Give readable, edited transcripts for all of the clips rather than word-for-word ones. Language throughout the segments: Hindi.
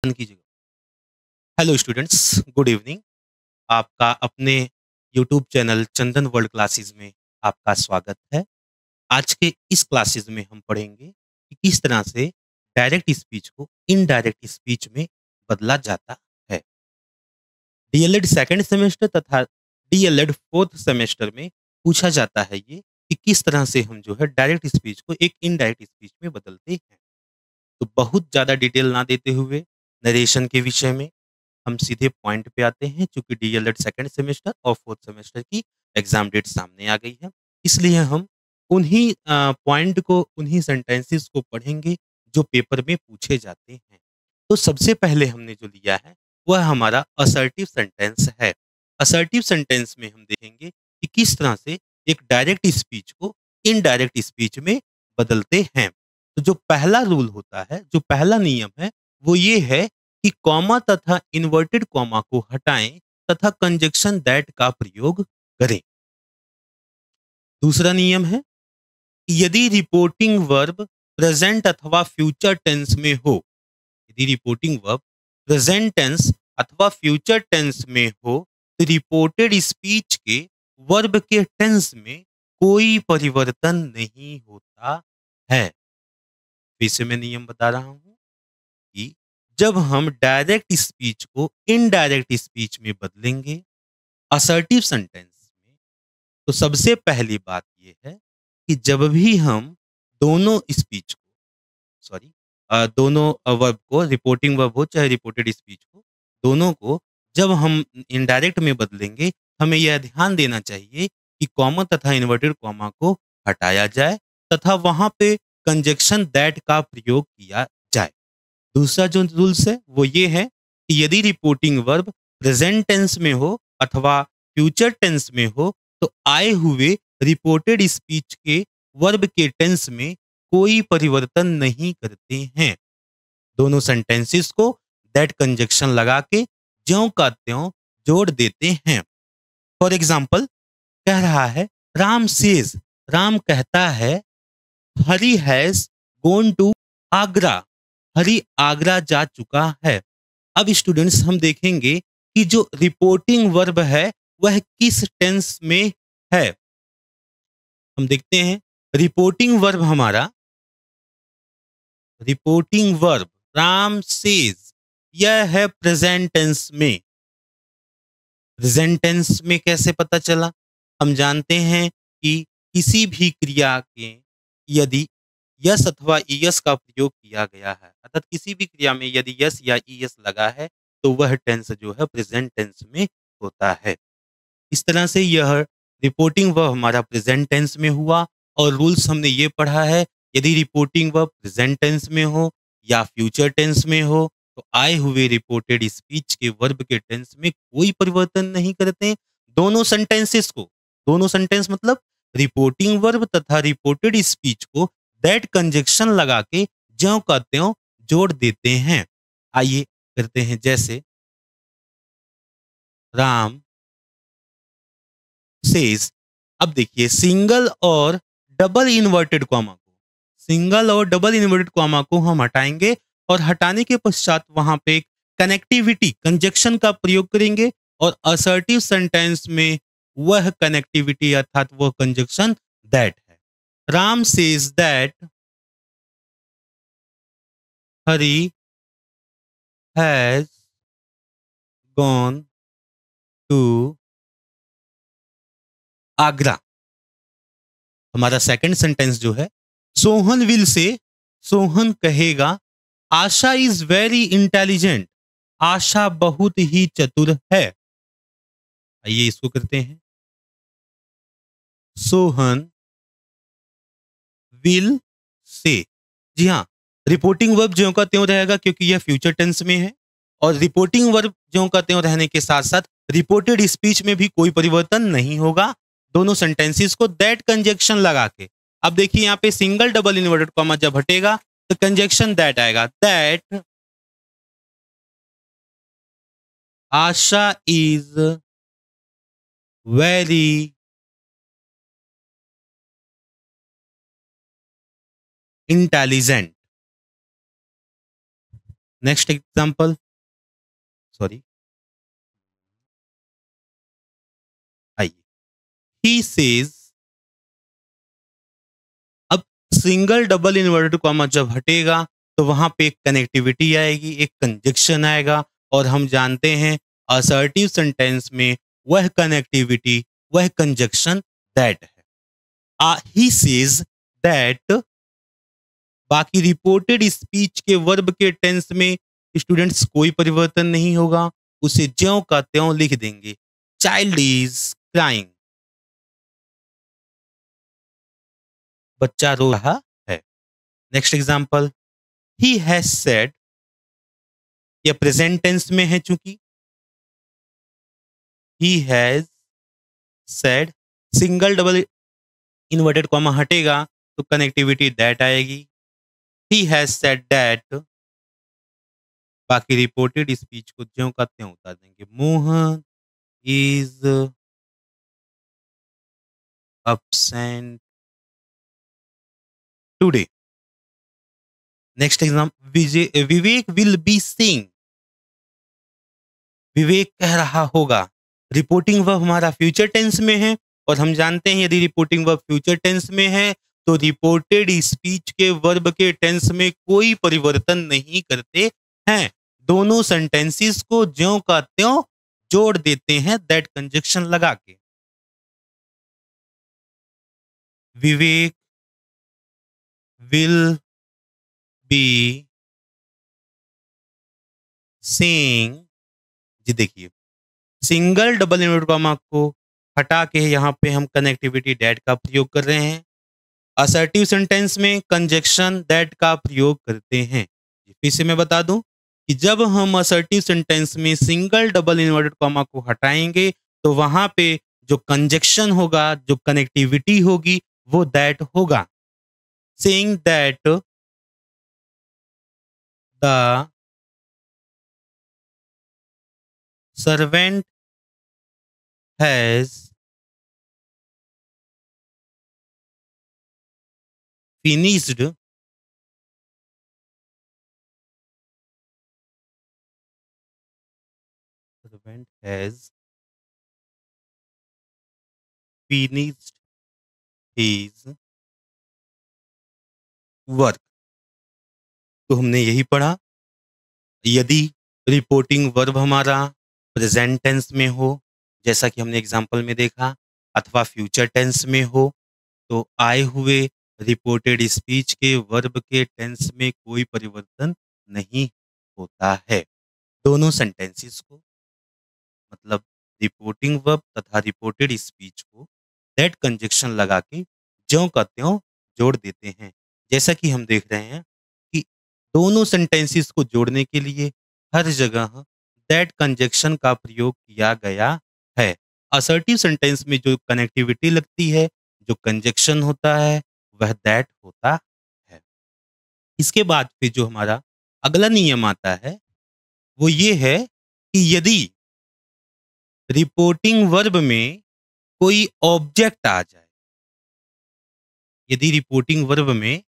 बंद कीजिएगा। Hello students, good evening. आपका अपने यूट्यूब चैनल चंदन वर्ल्ड क्लासेस में आपका स्वागत है। आज के इस क्लासेस में हम पढ़ेंगे कि किस तरह से डायरेक्ट स्पीच को इनडायरेक्ट स्पीच में बदला जाता है। डीएलएड सेकंड सेमेस्टर तथा डीएलएड फोर्थ सेमेस्टर में पूछा जाता है ये कि किस तरह से हम जो है डायरेक्ट स्पीच को एक इनडायरेक्ट स्पीच में बदलते हैं। तो बहुत ज़्यादा डिटेल ना देते हुए नरेशन के विषय में हम सीधे पॉइंट पे आते हैं। चूंकि डीएलएड सेकंड सेमेस्टर और फोर्थ सेमेस्टर की एग्जाम डेट सामने आ गई है, इसलिए हम उन्हीं पॉइंट को, उन्हीं सेंटेंसेस को पढ़ेंगे जो पेपर में पूछे जाते हैं। तो सबसे पहले हमने जो लिया है वह हमारा असर्टिव सेंटेंस है। असर्टिव सेंटेंस में हम देखेंगे कि किस तरह से एक डायरेक्ट स्पीच को इनडायरेक्ट स्पीच में बदलते हैं। तो जो पहला रूल होता है, जो पहला नियम है, वो ये है कि कॉमा तथा इन्वर्टेड कॉमा को हटाएं तथा कंजक्शन दैट का प्रयोग करें। दूसरा नियम है कि यदि रिपोर्टिंग वर्ब प्रेजेंट अथवा फ्यूचर टेंस में हो, यदि रिपोर्टिंग वर्ब प्रेजेंट टेंस अथवा फ्यूचर टेंस में हो तो रिपोर्टेड स्पीच के वर्ब के टेंस में कोई परिवर्तन नहीं होता है। फिर से मैं नियम बता रहा हूं कि जब हम डायरेक्ट स्पीच को इनडायरेक्ट स्पीच में बदलेंगे असर्टिव सेंटेंस में, तो सबसे पहली बात यह है कि जब भी हम दोनों स्पीच को, सॉरी, दोनों वर्ब को, रिपोर्टिंग वर्ब हो चाहे रिपोर्टेड स्पीच हो, दोनों को जब हम इनडायरेक्ट में बदलेंगे, हमें यह ध्यान देना चाहिए कि कॉमा तथा इन्वर्टेड कॉमा को हटाया जाए तथा वहां पे कंजक्शन दैट का प्रयोग किया जाए। दूसरा जो रूल्स है वो ये है कि यदि रिपोर्टिंग वर्ब प्रेजेंट टेंस में हो अथवा फ्यूचर टेंस में हो तो आए हुए रिपोर्टेड स्पीच के वर्ब के टेंस में कोई परिवर्तन नहीं करते हैं। दोनों सेंटेंसेस को दैट कंजक्शन लगा के ज्यों का त्यों जोड़ देते हैं। फॉर एग्जाम्पल, कह रहा है राम सेज, राम कहता है हरी हैज गोन टू आगरा, हरी आगरा जा चुका है। अब स्टूडेंट्स हम देखेंगे कि जो रिपोर्टिंग वर्ब है वह किस टेंस में है। हम देखते हैं रिपोर्टिंग वर्ब हमारा, रिपोर्टिंग वर्ब राम सेज, यह है प्रेजेंट टेंस में। प्रेजेंट टेंस में कैसे पता चला? हम जानते हैं कि किसी भी क्रिया के यदि यस अथवा ईएस का प्रयोग किया गया है, अर्थात किसी भी क्रिया में यदि यस या ईएस लगा है तो वह टेंस जो है प्रेजेंट टेंस में होता है। इस तरह से यह रिपोर्टिंग वर्ब हमारा प्रेजेंट टेंस में हुआ। और रूल्स हमने ये पढ़ा है, यदि रिपोर्टिंग वर्ब प्रेजेंट टेंस में हो या फ्यूचर टेंस में हो तो आए हुए रिपोर्टेड स्पीच के वर्ब के टेंस में कोई परिवर्तन नहीं करते। दोनों सेंटेंसेस को, दोनों सेंटेंस मतलब रिपोर्टिंग वर्ब तथा रिपोर्टेड स्पीच को दैट कंजक्शन लगा के ज्यों का त्यों जोड़ देते हैं। आइए करते हैं, जैसे राम सेज। अब देखिए सिंगल और डबल इन्वर्टेड कॉमा को, सिंगल और डबल इन्वर्टेड कॉमा को हम हटाएंगे और हटाने के पश्चात वहां पे कनेक्टिविटी कंजक्शन का प्रयोग करेंगे और असर्टिव सेंटेंस में वह कनेक्टिविटी अर्थात वह कंजक्शन दैट है। Ram says that Hari has gone to Agra. हमारा सेकंड सेंटेंस जो है, सोहन विल से, सोहन कहेगा आशा इज वेरी इंटेलिजेंट, आशा बहुत ही चतुर है। आइए इसको करते हैं, सोहन विल से। जी हाँ, रिपोर्टिंग वर्ब ज्यों का त्यों रहेगा क्योंकि यह फ्यूचर टेंस में है, और रिपोर्टिंग वर्ब ज्यों का त्यों रहने के साथ साथ रिपोर्टेड स्पीच में भी कोई परिवर्तन नहीं होगा। दोनों सेंटेंसेस को दैट कंजक्शन लगा के, अब देखिए यहाँ पे सिंगल डबल इन्वर्टेड कॉमा जब हटेगा तो कंजक्शन दैट आएगा, that Asha is very intelligent. Next example, sorry, आइए, ही सेज, अब सिंगल डबल इन्वर्टेड कॉमा जब हटेगा तो वहां पे एक कनेक्टिविटी आएगी, एक कंजक्शन आएगा, और हम जानते हैं असर्टिव सेंटेंस में वह कनेक्टिविटी, वह कंजक्शन दैट है। ही सेज दैट, बाकी रिपोर्टेड स्पीच के वर्ब के टेंस में स्टूडेंट्स कोई परिवर्तन नहीं होगा, उसे ज्यों का त्यों लिख देंगे। चाइल्ड इज क्राइंग, बच्चा रो रहा है। Next example, he has said, यह प्रेजेंट टेंस में है, चूंकि he has said, single double inverted comma हटेगा तो कनेक्टिविटी दैट आएगी। ही हैज सेड दैट, बाकी रिपोर्टेड स्पीच को ज्यों का त्यों उतार देंगे। Mohan is absent today। Next exam, Vivek will be seeing, Vivek कह रहा होगा। रिपोर्टिंग वर्ब हमारा फ्यूचर टेंस में है, और हम जानते हैं यदि रिपोर्टिंग वर्ब फ्यूचर टेंस में है तो रिपोर्टेड स्पीच के वर्ब के टेंस में कोई परिवर्तन नहीं करते हैं, दोनों सेंटेंसेस को ज्यों का त्यों जोड़ देते हैं दैट कंजक्शन लगा के। विवेक विल बी सेइंग, जी देखिए, सिंगल डबल इन्वर्टेड कॉमा को हटा के यहाँ पे हम कनेक्टिविटी दैट का प्रयोग कर रहे हैं। असर्टिव सेंटेंस में कंजक्शन दैट का प्रयोग करते हैं। फिर से मैं बता दूं कि जब हम असर्टिव सेंटेंस में सिंगल डबल इन्वर्टेड कॉमा को हटाएंगे तो वहां पे जो कंजक्शन होगा, जो कनेक्टिविटी होगी, वो दैट होगा। Saying that the servant has finished servant has finished his work। तो हमने यही पढ़ा, यदि रिपोर्टिंग वर्ब हमारा प्रेजेंट टेंस में हो, जैसा कि हमने एग्जांपल में देखा, अथवा फ्यूचर टेंस में हो, तो आए हुए रिपोर्टेड स्पीच के वर्ब के टेंस में कोई परिवर्तन नहीं होता है। दोनों सेंटेंसेस को, मतलब रिपोर्टिंग वर्ब तथा रिपोर्टेड स्पीच को दैट कंजक्शन लगा के ज्यों का त्यों जोड़ देते हैं। जैसा कि हम देख रहे हैं कि दोनों सेंटेंसेस को जोड़ने के लिए हर जगह दैट कंजक्शन का प्रयोग किया गया है। असर्टिव सेंटेंस में जो कनेक्टिविटी लगती है, जो कंजक्शन होता है, वह दैट होता है। इसके बाद फिर जो हमारा अगला नियम आता है वो ये है कि यदि रिपोर्टिंग वर्ब में कोई ऑब्जेक्ट आ जाए, यदि रिपोर्टिंग वर्ब में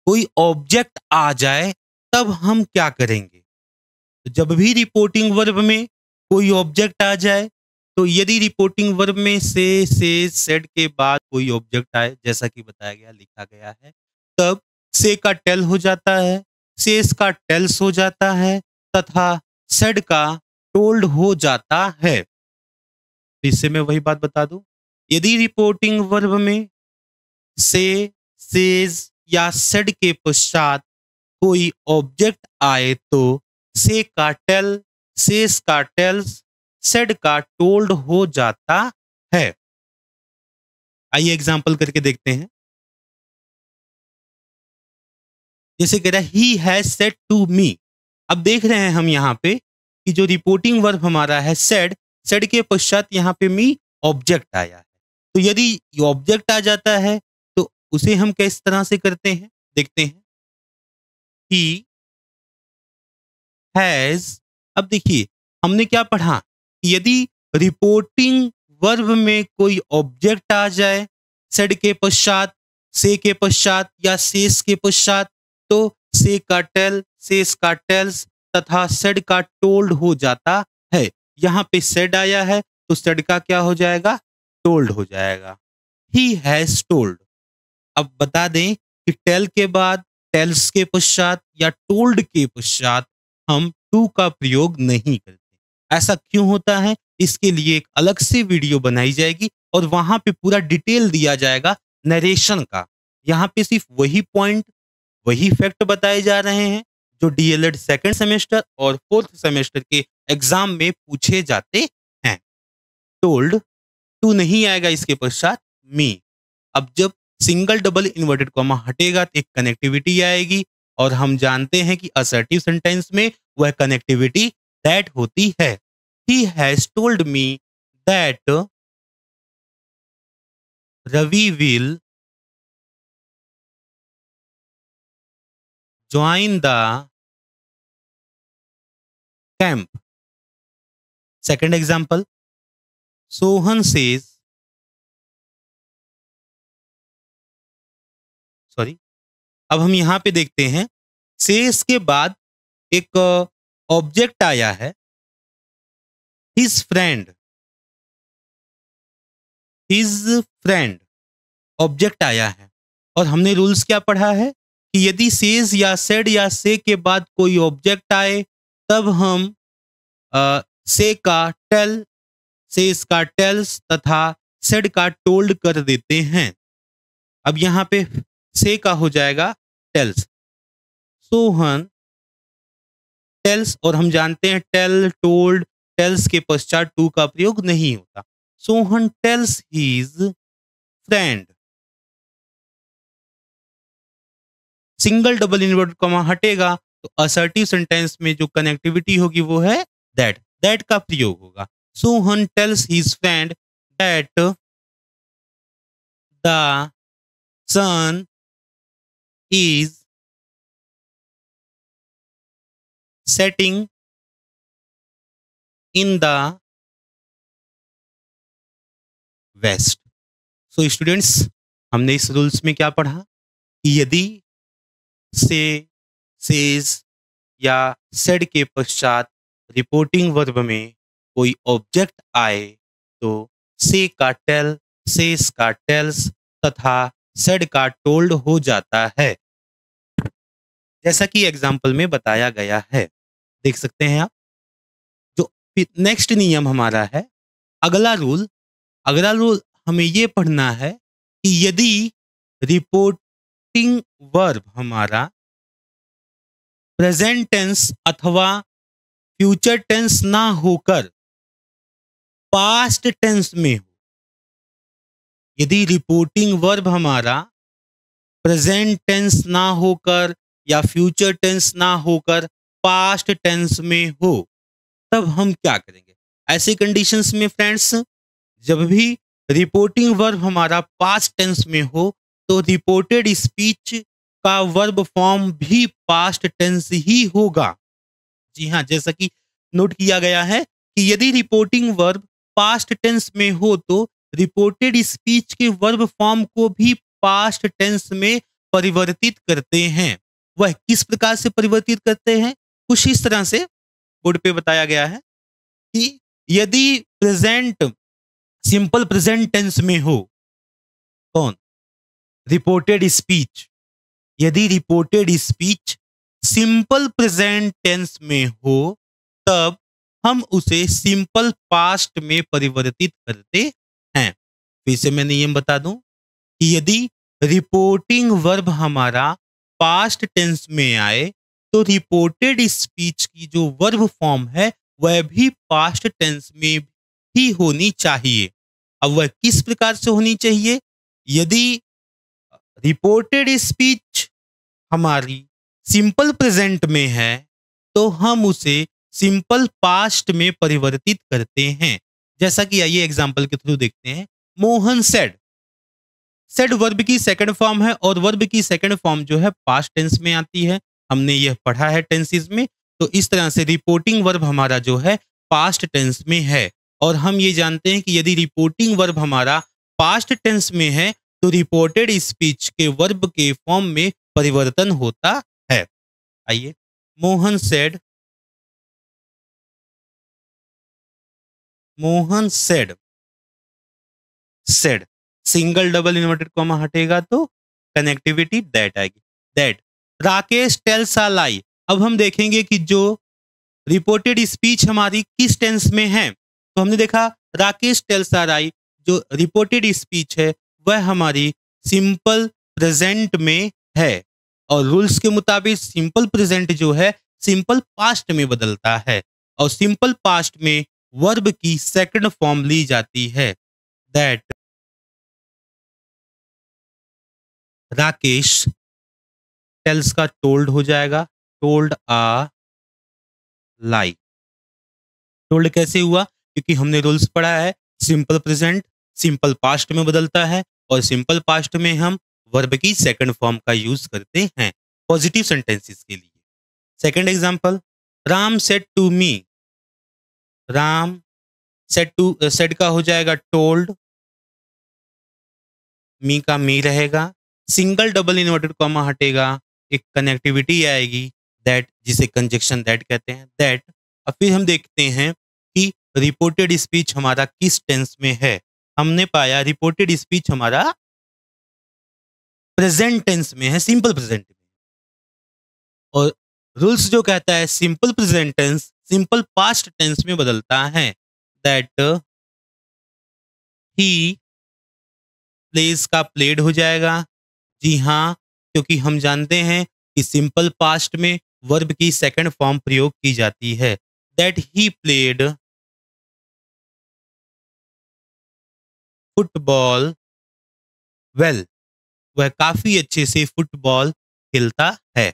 कोई ऑब्जेक्ट आ जाए तब हम क्या करेंगे। तो जब भी रिपोर्टिंग वर्ब में कोई ऑब्जेक्ट आ जाए, तो यदि रिपोर्टिंग वर्ब में से सेड के बाद कोई ऑब्जेक्ट आए, जैसा कि बताया गया, लिखा गया है, तब से का टेल हो जाता है, सेस का टेल्स हो जाता है, तथा सेड का टोल्ड हो जाता है। इससे मैं वही बात बता दूं, यदि रिपोर्टिंग वर्ब में से, सेज या सेड के पश्चात कोई ऑब्जेक्ट आए तो से का टेल, सेस का टेल्स, सेड का टोल्ड हो जाता है। आइए एग्जांपल करके देखते हैं। जैसे कह रहा है he has said to me. अब देख रहे हैं हम यहाँ पे कि जो रिपोर्टिंग वर्ब हमारा है सेड, सेड के पश्चात यहाँ पे मी ऑब्जेक्ट आया है। तो यदि ऑब्जेक्ट आ जाता है तो उसे हम किस तरह से करते हैं, देखते हैं। ही हैज, अब देखिए हमने क्या पढ़ा, यदि रिपोर्टिंग वर्ब में कोई ऑब्जेक्ट आ जाए सेड के पश्चात, से के पश्चात या सेस के पश्चात, तो से का टेल, सेज का टेल्स तथा सेड का टोल्ड हो जाता है। यहाँ पे सेड आया है तो सेड का क्या हो जाएगा? टोल्ड हो जाएगा। ही हैज टोल्ड। अब बता दें कि टेल के बाद, टेल्स के पश्चात या टोल्ड के पश्चात हम टू का प्रयोग नहीं करते। ऐसा क्यों होता है? इसके लिए एक अलग से वीडियो बनाई जाएगी और वहां पे पूरा डिटेल दिया जाएगा नरेशन का। यहाँ पे सिर्फ वही पॉइंट, वही फैक्ट बताए जा रहे हैं जो डीएलएड सेकंड सेमेस्टर और फोर्थ सेमेस्टर के एग्जाम में पूछे जाते हैं। टोल्ड, टू नहीं आएगा इसके पश्चात, मी। अब जब सिंगल डबल इन्वर्टेड कॉमा हटेगा तो एक कनेक्टिविटी आएगी और हम जानते हैं कि असर्टिव सेंटेंस में वह कनेक्टिविटी दैट होती है। He has told me that Ravi will join the camp. Second example, Sohan says, sorry, अब हम यहां पे देखते हैं सेज के बाद एक ऑब्जेक्ट आया है, his friend. His friend object आया है और हमने रूल्स क्या पढ़ा है कि यदि सेज या सेड या से के बाद कोई ऑब्जेक्ट आए तब हम से का टेल, सेज का टेल्स तथा सेड का टोल्ड कर देते हैं। अब यहां पे से का हो जाएगा टेल्स। सोहन टेल्स, और हम जानते हैं टेल, टोल्ड, टेल्स के पश्चात टू का प्रयोग नहीं होता। Sohan tells his friend. Single double inverted comma हटेगा तो असर्टिव सेंटेंस में जो कनेक्टिविटी होगी वो है दैट, दैट का प्रयोग होगा। Sohan tells his friend that the sun is setting in the west. So students, हमने इस रूल्स में क्या पढ़ा कि यदि से, सेज या सेड के पश्चात रिपोर्टिंग वर्ब में कोई ऑब्जेक्ट आए तो से का टेल, सेज का टेल्स तथा सेड का टोल्ड हो जाता है, जैसा कि एग्जाम्पल में बताया गया है। देख सकते हैं आप। जो नेक्स्ट नियम हमारा है, अगला रूल हमें यह पढ़ना है कि यदि रिपोर्टिंग वर्ब हमारा प्रेजेंट टेंस अथवा फ्यूचर टेंस ना होकर पास्ट टेंस में हो, यदि रिपोर्टिंग वर्ब हमारा प्रेजेंट टेंस ना होकर या फ्यूचर टेंस ना होकर पास्ट टेंस में हो, तब हम क्या करेंगे? ऐसे कंडीशंस में फ्रेंड्स, जब भी रिपोर्टिंग वर्ब हमारा पास्ट टेंस में हो तो रिपोर्टेड स्पीच का वर्ब फॉर्म भी पास्ट टेंस ही होगा। जी हाँ, जैसा कि नोट किया गया है कि यदि रिपोर्टिंग वर्ब पास्ट टेंस में हो तो रिपोर्टेड स्पीच के वर्ब फॉर्म को भी पास्ट टेंस में परिवर्तित करते हैं। वह किस प्रकार से परिवर्तित करते हैं? कुछ इस तरह से बोर्ड पे बताया गया है कि यदि प्रेजेंट सिंपल प्रेजेंट टेंस में हो, कौन? Reported speech. यदि reported speech simple present tense में हो तब हम उसे सिंपल पास्ट में परिवर्तित करते हैं। फिर से मैं नियम बता दूं कि यदि रिपोर्टिंग वर्ब हमारा पास्ट टेंस में आए तो रिपोर्टेड स्पीच की जो वर्ब फॉर्म है वह भी पास्ट टेंस में ही होनी चाहिए। अब वह किस प्रकार से होनी चाहिए? यदि रिपोर्टेड स्पीच हमारी सिंपल प्रेजेंट में है तो हम उसे सिंपल पास्ट में परिवर्तित करते हैं। जैसा कि आइए एग्जांपल के थ्रू देखते हैं। मोहन सेड, सेड वर्ब की सेकंड फॉर्म है और वर्ब की सेकंड फॉर्म जो है पास्ट टेंस में आती है। हमने यह पढ़ा है टेंसेस में। तो इस तरह से रिपोर्टिंग वर्ब हमारा जो है पास्ट टेंस में है और हम ये जानते हैं कि यदि रिपोर्टिंग वर्ब हमारा पास्ट टेंस में है तो रिपोर्टेड स्पीच के वर्ब के फॉर्म में परिवर्तन होता है। आइए Mohan said, Mohan said, said, single double inverted comma हटेगा तो कनेक्टिविटी दैट आएगी, दैट। राकेश टेल्स अ लाई। अब हम देखेंगे कि जो रिपोर्टेड स्पीच हमारी किस टेंस में है। तो हमने देखा राकेश टेल्स अ लाई, जो रिपोर्टेड स्पीच है वह हमारी सिंपल प्रेजेंट में है, और रूल्स के मुताबिक सिंपल प्रेजेंट जो है सिंपल पास्ट में बदलता है, और सिंपल पास्ट में वर्ब की सेकंड फॉर्म ली जाती है, दैट राकेश टेल्स का टोल्ड हो जाएगा, टोल्ड आ लाई। टोल्ड कैसे हुआ? क्योंकि हमने रूल्स पढ़ा है, सिंपल प्रेजेंट सिंपल पास्ट में बदलता है, और सिंपल पास्ट में हम वर्ब की सेकंड फॉर्म का यूज करते हैं पॉजिटिव सेंटेंसेस के लिए। Second example, Ram said to me, Ram said का हो जाएगा टोल्ड, मी का मी रहेगा, सिंगल डबल इन्वर्टेड कॉमा हटेगा, एक कनेक्टिविटी आएगी, दैट, जिसे कंजक्शन दैट कहते हैं, दैट। अब फिर हम देखते हैं कि रिपोर्टेड स्पीच हमारा किस टेंस में है। हमने पाया रिपोर्टेड स्पीच हमारा प्रेजेंट टेंस में है, सिंपल प्रेजेंट में, और रूल्स जो कहता है simple present tense simple past tense में बदलता है, दैट ही प्लेस का प्लेड हो जाएगा। जी हाँ, क्योंकि हम जानते हैं कि सिंपल पास्ट में वर्ब की सेकंड फॉर्म प्रयोग की जाती है, that he played football well, वह काफी अच्छे से फुटबॉल खेलता है।